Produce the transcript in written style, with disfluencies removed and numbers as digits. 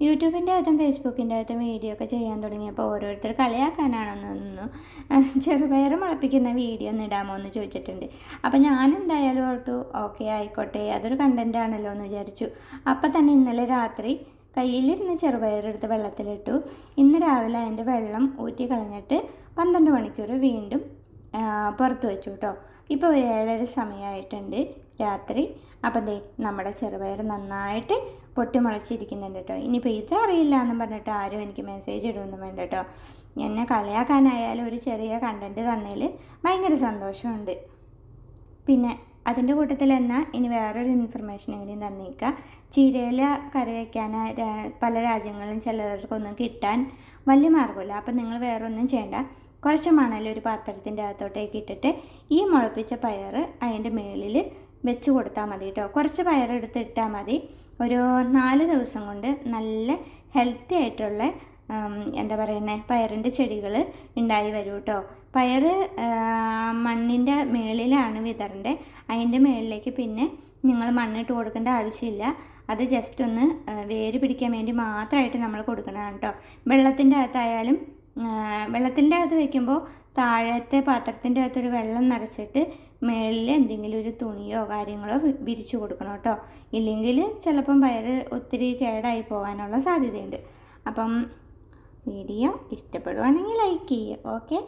യൂട്യൂബിൻ്റെ അകത്തും ഫേസ്ബുക്കിൻ്റെ അകത്തും വീഡിയോ ഒക്കെ ചെയ്യാൻ തുടങ്ങിയപ്പോൾ ഓരോരുത്തർ കളിയാക്കാനാണെന്നൊന്നു ചെറുപയർ മുളപ്പിക്കുന്ന വീഡിയോ ഒന്ന് ഇടാമോ എന്ന് ചോദിച്ചിട്ടുണ്ട്. അപ്പം ഞാൻ എന്തായാലും ഓർത്തു ഓക്കെ ആയിക്കോട്ടെ, അതൊരു കണ്ടൻ്റ് ആണല്ലോ എന്ന് വിചാരിച്ചു. അപ്പം തന്നെ ഇന്നലെ രാത്രി കയ്യിലിരുന്ന് ചെറുപയറെടുത്ത് വെള്ളത്തിലിട്ടു. ഇന്ന് രാവിലെ അതിൻ്റെ വെള്ളം ഊറ്റി കളഞ്ഞിട്ട് 12 മണിക്കൂർ വീണ്ടും പുറത്ത് വെച്ചു കേട്ടോ. ഇപ്പോൾ 7:30 സമയമായിട്ടുണ്ട് രാത്രി. അപ്പം ദേ നമ്മുടെ ചെറുപയർ നന്നായിട്ട് പൊട്ടി മുളച്ചിരിക്കുന്നുണ്ട് കേട്ടോ. ഇനിയിപ്പോൾ ഇതറിയില്ല എന്നും പറഞ്ഞിട്ട് ആരും എനിക്ക് മെസ്സേജ് ഇടുമൊന്നും വേണ്ട കേട്ടോ. എന്നെ കളിയാക്കാനായാലും ഒരു ചെറിയ കണ്ടൻറ്റ് തന്നതിൽ ഭയങ്കര സന്തോഷമുണ്ട്. പിന്നെ അതിൻ്റെ കൂട്ടത്തിൽ എന്നാൽ ഇനി വേറൊരു ഇൻഫർമേഷൻ എങ്കിലും തന്നേക്കുക. ചീരയില കറി വയ്ക്കാൻ പല രാജ്യങ്ങളിലും ചിലർക്കൊന്നും കിട്ടാൻ വലിയ മാർഗ്ഗമില്ല. അപ്പം നിങ്ങൾ വേറെ ഒന്നും ചെയ്യേണ്ട. കുറച്ച് മണൽ ഒരു പാത്രത്തിൻ്റെ അകത്തോട്ടേക്ക് ഇട്ടിട്ട് ഈ മുളപ്പിച്ച പയർ അതിൻ്റെ മേളിൽ വെച്ച് കൊടുത്താൽ മതി കേട്ടോ. കുറച്ച് പയറെടുത്ത് ഇട്ടാൽ മതി. ഒരു 4 ദിവസം കൊണ്ട് നല്ല ഹെൽത്തി ആയിട്ടുള്ള എന്താ പറയുന്നത് പയറിൻ്റെ ചെടികൾ ഉണ്ടായി വരും കേട്ടോ. പയർ മണ്ണിൻ്റെ മേളിലാണ് വിതറേണ്ടത്. അതിൻ്റെ മേളിലേക്ക് പിന്നെ നിങ്ങൾ മണ്ണിട്ട് കൊടുക്കേണ്ട ആവശ്യമില്ല. അത് ജസ്റ്റ് ഒന്ന് വേര് പിടിക്കാൻ വേണ്ടി മാത്രമായിട്ട് നമ്മൾ കൊടുക്കണതാണ് കേട്ടോ. വെള്ളത്തിൻ്റെ അകത്തായാലും വെള്ളത്തിൻ്റെ അകത്ത് വയ്ക്കുമ്പോൾ താഴത്തെ പാത്രത്തിൻ്റെ അകത്തൊരു വെള്ളം നിറച്ചിട്ട് മേളിൽ എന്തെങ്കിലും ഒരു തുണിയോ കാര്യങ്ങളോ വിരിച്ചു കൊടുക്കണം കേട്ടോ. ഇല്ലെങ്കിൽ ചിലപ്പം പയർ ഒത്തിരി കേടായി പോകാനുള്ള സാധ്യതയുണ്ട്. അപ്പം വീഡിയോ ഇഷ്ടപ്പെടുവാണെങ്കിൽ ലൈക്ക് ചെയ്യുക. ഓക്കെ.